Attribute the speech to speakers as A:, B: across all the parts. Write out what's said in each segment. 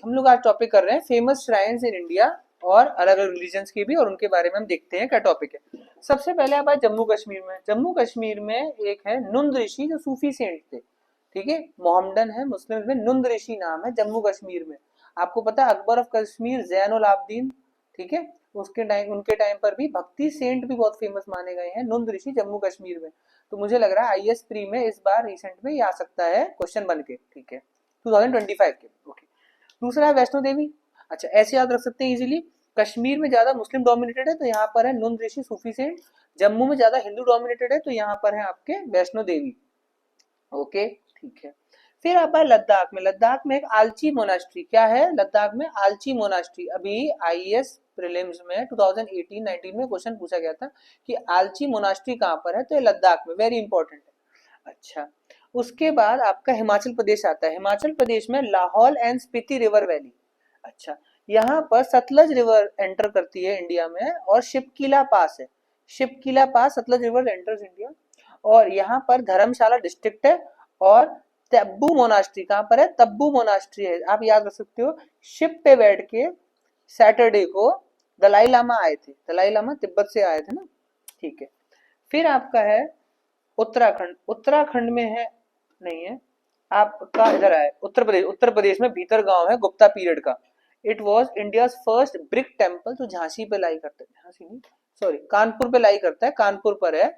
A: हम लोग आज टॉपिक कर रहे हैं फेमस श्राइन्स इन इंडिया और अलग अलग रिलीजन्स की भी, और उनके बारे में हम देखते हैं क्या टॉपिक है। सबसे पहले आप आए जम्मू कश्मीर में। जम्मू कश्मीर में एक है नुंद ऋषि जो सूफी सेंट थे, ठीक है, मोहम्मदन है, मुस्लिम में नुंद ऋषि नाम है जम्मू कश्मीर में। आपको पता है अकबर ऑफ कश्मीर जैनुल आबदीन, ठीक है, उसके टाइम उनके टाइम पर भी भक्ति सेंट भी बहुत फेमस माने गए हैं नुंद ऋषि जम्मू कश्मीर में। तो मुझे लग रहा है आईएएस प्री में इस बार रिसेंट में ये आ सकता है क्वेश्चन बन के, ठीक है, 2025 के। ओके, दूसरा है वैष्णो देवी। अच्छा, ऐसे याद रख सकते हैं इजीली, कश्मीर में ज्यादा मुस्लिम डोमिनेटेड है तो यहाँ पर है नुंद ऋषि सूफी सेंट, जम्मू में ज्यादा हिंदू डोमिनेटेड है तो यहाँ पर है आपके वैष्णो देवी। ओके, ठीक है। फिर आप आए लद्दाख में। लद्दाख में एक आलची मोनास्ट्री, क्या है लद्दाख में? आलची मोनास्ट्री। अभी आईएएस प्रीलिम्स में 2018-19 में क्वेश्चन पूछा गया था कि आलची मोनास्ट्री कहाँ पर है, तो ये लद्दाख में, वेरी इंपॉर्टेंट है। अच्छा, उसके बाद आपका हिमाचल प्रदेश आता है। हिमाचल प्रदेश में Lahaul and Spiti river valley. अच्छा, यहाँ पर सतलज रिवर एंटर करती है इंडिया में, और शिपकीला पास है। शिपकीला पास सतलज रिवर एंटर्स इंडिया, और यहाँ पर धर्मशाला डिस्ट्रिक्ट है। और तब्बू मोनास्ट्री कहाँ पर है? तब्बू मोनास्ट्री है। आप याद रख सकते हो, शिप पे बैठ के सैटरडे को दलाई लामा आए थे, दलाई लामा तिब्बत से आए थे ना, ठीक है। फिर आपका है उत्तराखंड। उत्तराखंड में है, नहीं है आपका, इधर है उत्तर प्रदेश। उत्तर प्रदेश में भीतर गांव है गुप्ता पीरियड का। It was India first brick temple, जो झांसी पे लाई करता है, झांसी नहीं सॉरी कानपुर पे लाई करता है, कानपुर पर है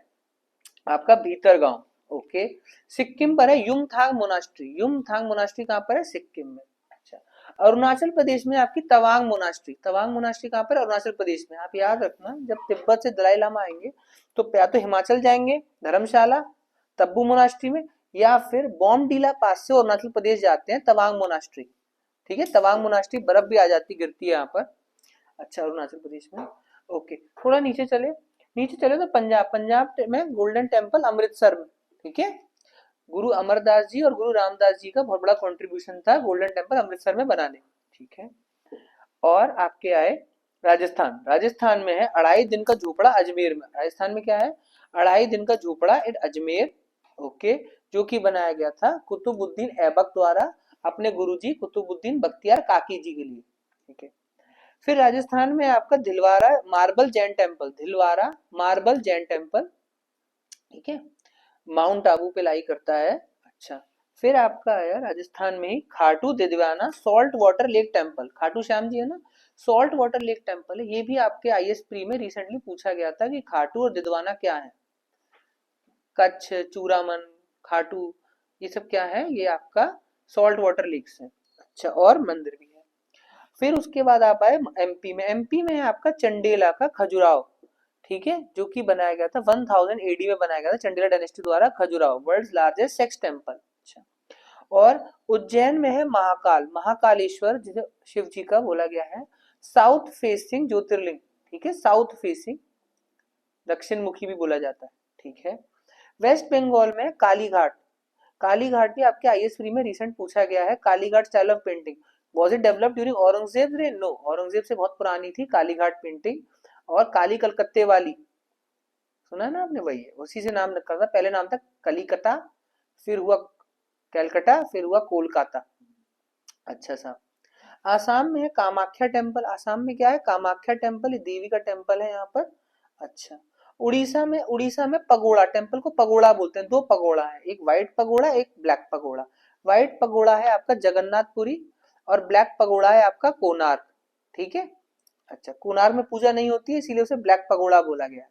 A: आपका भीतर गांव। ओके, सिक्किम पर है युमथांग मोनास्ट्री। युमथांग मोनास्ट्री कहाँ पर है? सिक्किम में। अच्छा, अरुणाचल प्रदेश में आपकी तवांग मोनास्ट्री। तवांग मोनास्ट्री कहाँ पर? अरुणाचल प्रदेश में। आप याद रखना, जब तिब्बत से दलाई लामा आएंगे तो या तो हिमाचल जाएंगे धर्मशाला तब्बू मोनास्ट्री में, या फिर बॉमडीला पास से अरुणाचल प्रदेश जाते हैं तवांग मोनास्ट्री, ठीक है। तवांग मोनास्ट्री बर्फ भी आ जाती गिरती है यहाँ पर। अच्छा, अरुणाचल प्रदेश में। ओके, थोड़ा नीचे चले, नीचे चले तो पंजाब। पंजाब में गोल्डन टेम्पल अमृतसर में, ठीक है। गुरु अमरदास जी और गुरु रामदास जी का बहुत बड़ा कंट्रीब्यूशन था गोल्डन टेम्पल अमृतसर में बनाने, ठीक है। और आपके आए राजस्थान। राजस्थान में है अढ़ाई दिन का झोपड़ा अजमेर में। राजस्थान में क्या है? अढ़ाई दिन का झोपड़ा इन अजमेर, ओके, जो कि बनाया गया था कुतुबुद्दीन ऐबक द्वारा अपने गुरुजी कुतुबुद्दीन बख्तियार काकी जी के लिए, ठीक है। फिर राजस्थान में आपका Dilwara marble Jain temple, Dilwara marble Jain temple, ठीक है, माउंट आबू पे लाई करता है। अच्छा, फिर आपका आया राजस्थान में ही Khatu Didwana salt water lake temple. Khatu Shyam ji है ना, सॉल्ट वाटर लेक टेम्पल है। ये भी आपके आईएएस प्री में रिसेंटली पूछा गया था कि खाटू और दिदवाना क्या है। कच्छ, चूरामन, खाटू, ये सब क्या है? ये आपका सॉल्ट वाटर लेक्स है। अच्छा, और मंदिर भी है। फिर उसके बाद आप आए एमपी में। एमपी में है आपका चंडेला का खजुराहो, ठीक है, जो कि बनाया गया था 1000 एडी में बनाया गया था चंडेला डायनेस्टी द्वारा Khajuraho, world largest sex temple. अच्छा, और उज्जैन में है महाकाल, महाकालेश्वर जिसे शिव जी का बोला गया है, साउथ फेसिंग ज्योतिर्लिंग, ठीक है, साउथ फेसिंग, दक्षिण मुखी भी बोला जाता है, ठीक है। वेस्ट बंगाल में कालीघाट। कालीघाट भी आपके आईएएस प्री में रिसेंट पूछा गया है। Kalighat style of painting, was it developed during Aurangzeb? No, Aurangzeb से बहुत पुरानी थी कालीघाट पेंटिंग। और काली कलकत्ते वाली सुना है ना आपने, वही है, उसी से नाम रखा था। पहले नाम था कलिकता, फिर हुआ कैलकटा, फिर हुआ कोलकाता। अच्छा सा, आसाम में है कामाख्या टेम्पल। आसाम में क्या है? कामाख्या टेम्पल, ये देवी का टेम्पल है यहाँ पर। अच्छा, उड़ीसा में पगोड़ा टेम्पल को पगोड़ा बोलते हैं। दो पगोड़ा है, एक व्हाइट पगोड़ा, एक ब्लैक पगोड़ा। व्हाइट पगोड़ा है आपका जगन्नाथपुरी, और ब्लैक पगोड़ा है आपका कोणार्क, ठीक है। अच्छा, कोणार्क में पूजा नहीं होती है इसीलिए उसे ब्लैक पगोड़ा बोला गया।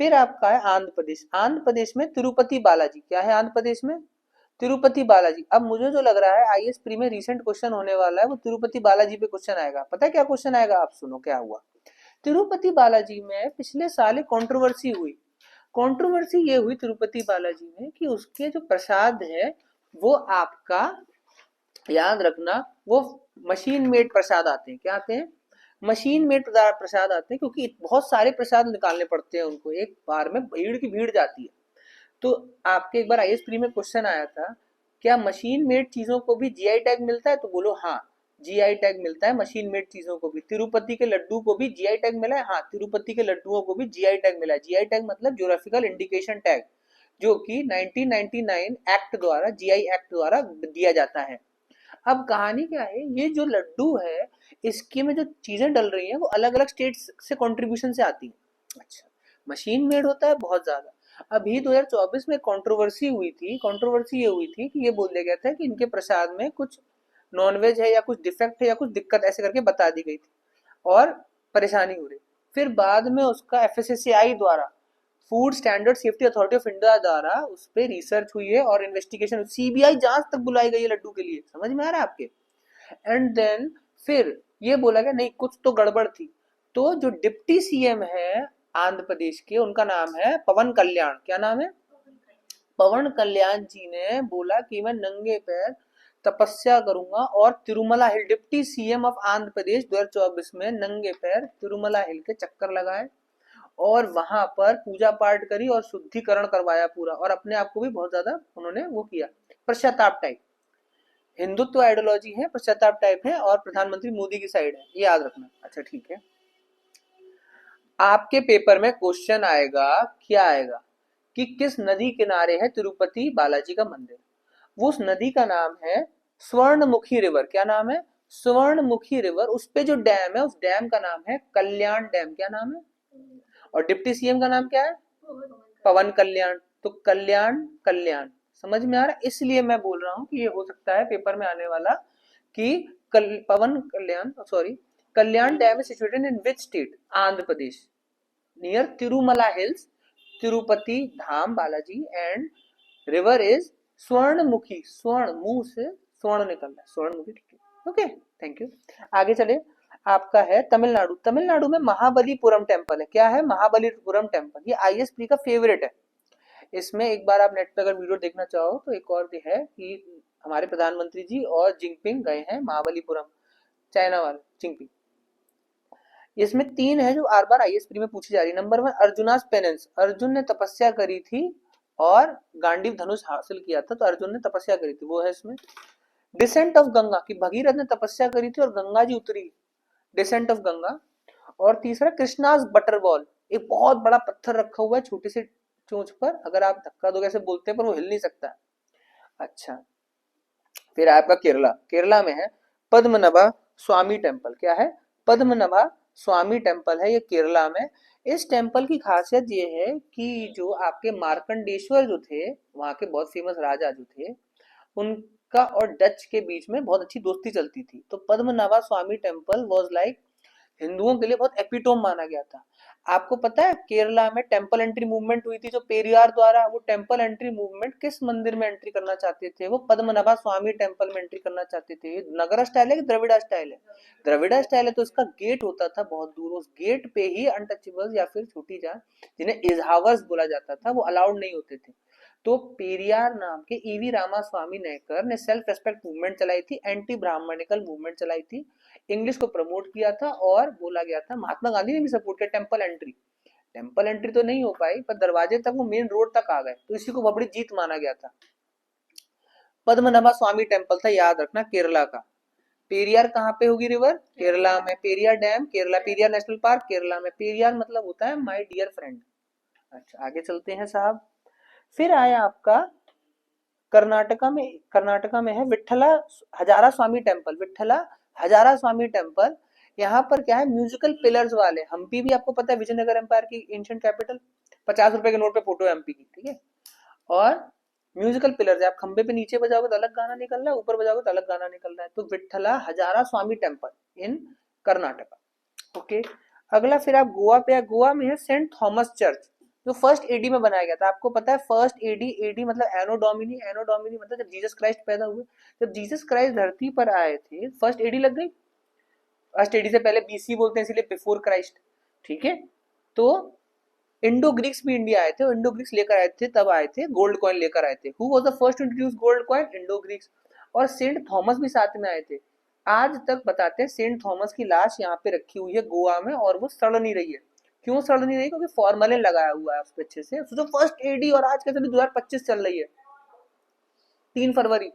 A: फिर आपका है आंध्र प्रदेश। आंध्र प्रदेश में तिरुपति बालाजी। क्या है आंध्र प्रदेश में? तिरुपति बालाजी। अब मुझे जो लग रहा है आईएएस प्री में रिसेंट क्वेश्चन होने वाला है वो तिरुपति बालाजी पे क्वेश्चन आएगा। पता है क्या क्वेश्चन आएगा? आप सुनो क्या हुआ। तिरुपति बालाजी में पिछले साल एक कंट्रोवर्सी हुई। कंट्रोवर्सी ये हुई तिरुपति बालाजी में कि उसके जो प्रसाद है वो आपका, याद रखना, वो मशीन मेड प्रसाद आते हैं। क्या आते हैं? मशीन मेड प्रसाद आते हैं, क्योंकि बहुत सारे प्रसाद निकालने पड़ते हैं उनको, एक बार में भीड़ की भीड़ जाती है। तो आपके एक बार आईएएस प्री में क्वेश्चन आया था, क्या मशीन मेड चीजों को भी जीआई टैग मिलता है? तो बोलो हाँ, जीआई टैग मिलता है मशीन मेड चीजों को भी। तिरुपति के लड्डू को भी जीआई टैग मिला है। हाँ, तिरुपति के लड्डुओं को भी जीआई टैग मिला है। जीआई टैग मतलब ज्योग्राफिकल इंडिकेशन टैग, जो कि 1999 एक्ट द्वारा, जीआई एक्ट द्वारा दिया जाता है। अब कहानी क्या है, ये जो लड्डू है इसके में जो चीजें डल रही हैं वो अलग अलग स्टेट्स से कंट्रीब्यूशन से आती हैं। अच्छा, मशीन मेड होता है बहुत ज्यादा। अभी 2024 में कंट्रोवर्सी हुई थी, कंट्रोवर्सी ये हुई थी कि ये बोल दिया गया था कि इनके प्रसाद में कुछ नॉनवेज है या कुछ डिफेक्ट है या कुछ दिक्कत ऐसे करके बता दी गई थी और परेशानी हो रही। फिर बाद में उसका एफएसएसएआई द्वारा, food standard safety authority of India द्वारा उस पर रिसर्च हुई है और इन्वेस्टिगेशन, सीबीआई जांच तक बुलाई गई है लड्डू के लिए। समझ में आ रहा है आपके? एंड देन फिर ये बोला गया नहीं कुछ तो गड़बड़ थी। तो जो डिप्टी सीएम है आंध्र प्रदेश के, उनका नाम है पवन कल्याण। क्या नाम है? पवन कल्याण जी ने बोला कि मैं नंगे पैर तपस्या करूंगा और तिरुमला हिल, deputy CM of Andhra Pradesh 2024 में नंगे पैर तिरुमला हिल के चक्कर लगाए और वहां पर पूजा पाठ करी और शुद्धिकरण करवाया पूरा, और अपने आप को भी बहुत ज्यादा उन्होंने वो किया, पश्चाताप टाइप। हिंदुत्व आइडियोलॉजी है, पश्चाताप टाइप है और प्रधानमंत्री मोदी की साइड है, ये याद रखना। अच्छा ठीक है, आपके पेपर में क्वेश्चन आएगा, क्या आएगा कि किस नदी किनारे है तिरुपति बालाजी का मंदिर। वो उस नदी का नाम है स्वर्णमुखी रिवर। क्या नाम है? स्वर्णमुखी रिवर। उस पे जो डैम है उस डैम का नाम है कल्याण डैम। क्या नाम है? और डिप्टी सीएम का नाम क्या है? पवन कल्याण। तो कल्याण कल्याण, समझ में आ रहा है? इसलिए मैं बोल रहा हूं कि ये हो सकता है पेपर में आने वाला कि Pawan Kalyan, sorry, Kalyan dam is situated in which state? Andhra Pradesh, near Tirumala hills, Tirupati Dham Balaji, and river is Swarnamukhi. स्वर्ण, मुंह से स्वर्ण निकल रहा है, स्वर्णमुखी। ठीक है, ओके, थैंक यू। आगे चले, आपका है तमिलनाडु। तमिलनाडु में महाबलीपुरम टेम्पल है। क्या है? महाबलीपुरम टेम्पल। ये आईएसपी का फेवरेट है। इसमें एक बार आप नेट पे अगर वीडियो देखना चाहो तो एक और भी है कि हमारे प्रधानमंत्री जी और जिनपिंग गए हैं महाबलीपुरम, चाइना वाले जिनपिंग। इसमें 3 है जो बार बार आईएएस प्री में पूछी जा रही है। Number 1, अर्जुनास penance. अर्जुन ने तपस्या करी थी और गांडीव धनुष हासिल किया था, तो अर्जुन ने तपस्या करी थी, वो है इसमें। डिसेंट ऑफ गंगा, की भगीरथ ने तपस्या करी थी और गंगा जी उतरी, डिसेंट ऑफ गंगा। और तीसरा कृष्णास बटर बॉल, एक बहुत बड़ा पत्थर रखा हुआ है छोटी सी चोंच पर, अगर आप धक्का दोगे ऐसे बोलते हैं पर वो हिल नहीं सकता। अच्छा, फिर आपका केरला। केरला में है पद्मनाभा स्वामी टेम्पल। क्या है? पद्मनाभा स्वामी टेम्पल है ये केरला में। इस टेम्पल की खासियत ये है कि जो आपके मार्कंडेश्वर जो थे, वहां के बहुत फेमस राजा जो थे, उनका और डच के बीच में बहुत अच्छी दोस्ती चलती थी। तो पद्मनाभा स्वामी टेम्पल वाज लाइक हिंदुओं के लिए बहुत एपिटोम माना गया था। आपको पता है केरला में टेम्पल एंट्री मूवमेंट हुई थी जो पेरियार द्वारा, वो टेम्पल एंट्री मूवमेंट किस मंदिर में एंट्री करना चाहते थे? वो पद्मनाभा स्वामी टेम्पल में एंट्री करना चाहते थे। नगरा स्टाइल है कि द्रविड़ा स्टाइल है? द्रविड़ा स्टाइल है, तो इसका गेट होता था बहुत दूर, उस गेट पे ही अनटचेबल्स या फिर छोटी जात जिन्हें इजहावर्स बोला जाता था वो अलाउड नहीं होते थे। तो पेरियार नाम के ईवी रामास्वामी नायकर ने सेल्फ रेस्पेक्ट मूवमेंट चलाई थी, एंटी ब्राह्मणिकल मूवमेंट चलाई थी, इंग्लिश को प्रमोट किया था और बोला गया था। महात्मा गांधी ने भी सपोर्ट किया टेम्पल एंट्री। टेम्पल एंट्री तो नहीं हो पाई पर दरवाजे तक, वो मेन रोड तक आ गए, तो इसी को बड़ी जीत माना गया था। पद्मनाभा स्वामी टेम्पल था, याद रखना, केरला का। पेरियार कहाँ पे होगी रिवर? केरला में। Periyar dam Kerala, Periyar national park Kerala में। पेरियार मतलब होता है माय डियर फ्रेंड। अच्छा, आगे चलते हैं साहब। फिर आया आपका कर्नाटका में है विठला हजारा स्वामी टेम्पल। विठला हजारा स्वामी टेम्पल, यहाँ पर क्या है, म्यूजिकल पिलर्स वाले। हम्पी भी आपको पता है विजयनगर एम्पायर की एंशिएंट कैपिटल, 50 रुपए के नोट पे फोटो है एमपी की, ठीक है। और म्यूजिकल पिलर्स है, आप खंबे पे नीचे बजाओगे तो अलग गाना निकल रहा है, ऊपर बजाओगे तो अलग गाना निकल रहा है। तो विठला हजारा स्वामी टेम्पल इन कर्नाटका। ओके, अगला फिर आप गोवा पे, गोवा में है सेंट थॉमस चर्च जो फर्स्ट एडी में बनाया गया था। आपको पता है फर्स्ट एडी, एडी मतलब एनो डोमिनी, एनो डोमिनी मतलब जब जीसस क्राइस्ट पैदा हुए। जब जीसस क्राइस्ट धरती पर आए थे फर्स्ट एडी लग गई। फर्स्ट एडी से पहले बीसी बोलते हैं इसलिए बिफोर क्राइस्ट, ठीक है। तो इंडो ग्रीक्स भी इंडिया आए थे, इंडो ग्रीक्स लेकर आए थे, तब आए थे गोल्ड कॉइन लेकर आए थे। Who was the first to introduce gold coin? Indo Greeks. और सेंट थॉमस भी साथ में आए थे। आज तक बताते हैं सेंट थॉमस की लाश यहाँ पे रखी हुई है गोवा में और वो सड़ नहीं रही है। क्यों सड़ नहीं रही? क्योंकि फॉर्मलिन लगाया हुआ है उस पे अच्छे से। सोचो फर्स्ट एडी और आज कैसे 2025 चल रही है, 3 फरवरी,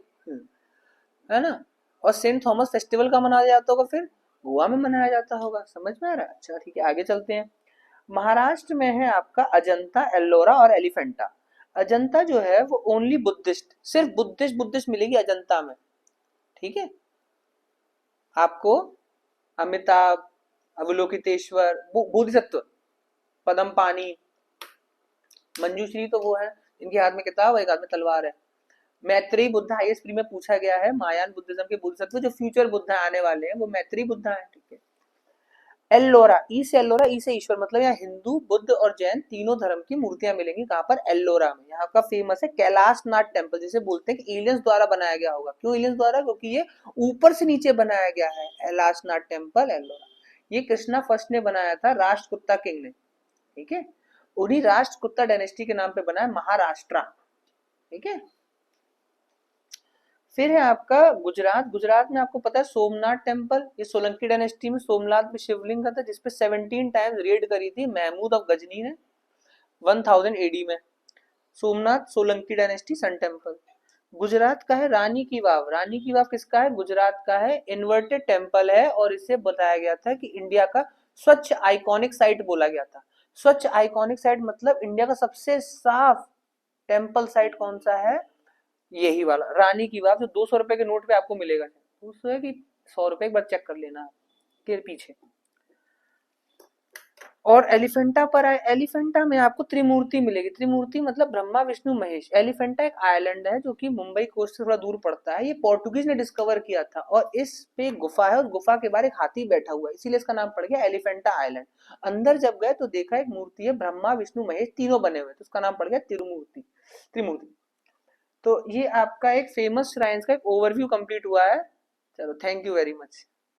A: है ना। और सेंट थॉमस फेस्टिवल का मनाया जाता होगा फिर गोवा में मनाया जाता होगा। समझ में आ रहा है? अच्छा ठीक है, आगे चलते हैं। महाराष्ट्र में है आपका अजंता, एल्लोरा और एलिफेंटा। अजंता जो है वो ओनली बुद्धिस्ट, सिर्फ बुद्धिस्ट मिलेगी अजंता में, ठीक है, आपको अमिताभ, अवलोकितेश्वर, बोधिसत्व, पद्मपानी, मंजूश्री तो वो है, इनके हाथ में किताब और एक हाथ में तलवार है। मैत्रेयी बुद्ध आईएएस प्री में पूछा गया है, महायान बुद्धिज्म के बोधिसत्व जो फ्यूचर बुद्ध आने वाले हैं वो मैत्रेयी बुद्ध है, ठीक है। एल्लोरा, एल्लोरा, ई से ईश्वर, मतलब यहाँ हिंदू, बुद्ध और जैन तीनों धर्म की मूर्तियां मिलेंगी। कहाँ पर? एल्लोरा में। यहाँ का फेमस है कैलाश नाथ टेम्पल, जिसे बोलते हैं कि एलियंस द्वारा बनाया गया होगा। क्यों एलियंस द्वारा? क्योंकि ये ऊपर से नीचे बनाया गया है। कैलाश नाथ टेम्पल एल्लोरा, ये कृष्णा फर्स्ट ने बनाया था, राष्ट्रकूटा किंग ने, ठीक है। उन्हीं राष्ट्रकूटा डायनेस्टी के नाम पे बना है महाराष्ट्र, ठीक है। फिर है आपका गुजरात। गुजरात में आपको पता है सोमनाथ टेम्पल, ये सोलंकी डायनेस्टी में सोमनाथ में शिवलिंग था जिसपे 17 टाइम्स रेड करी थी महमूद ऑफ गजनी ने 1000 एडी में। Somnath Solanki dynasty sun temple. Gujarat का है रानी की वाव। रानी की वाव किसका है? गुजरात का है। इन्वर्टेड टेम्पल है और इसे बताया गया था कि इंडिया का स्वच्छ आइकॉनिक साइट बोला गया था। स्वच्छ आइकॉनिक साइट मतलब इंडिया का सबसे साफ टेम्पल साइट कौन सा है? यही वाला रानी की वाव, जो 200 रुपए के नोट पे आपको मिलेगा। 200 है कि 100 रुपए, एक बार चेक कर लेना के पीछे। और एलिफेंटा पर आए, एलिफेंटा में आपको त्रिमूर्ति मिलेगी। त्रिमूर्ति मतलब ब्रह्मा विष्णु महेश। एलिफेंटा एक आइलैंड है जो कि मुंबई कोस्ट से थोड़ा दूर पड़ता है। ये पोर्टुगीज ने डिस्कवर किया था और इस पे गुफा है, उस गुफा के बाहर एक हाथी बैठा हुआ है, इसीलिए इसका नाम पड़ गया एलिफेंटा आइलैंड। अंदर जब गए तो देखा एक मूर्ति है, ब्रह्मा विष्णु महेश तीनों बने हुए, तो उसका नाम पड़ गया त्रिमूर्ति, त्रिमूर्ति। तो ये आपका एक फेमस श्राइन्स का एक ओवरव्यू कंप्लीट हुआ है। चलो, थैंक यू वेरी मच।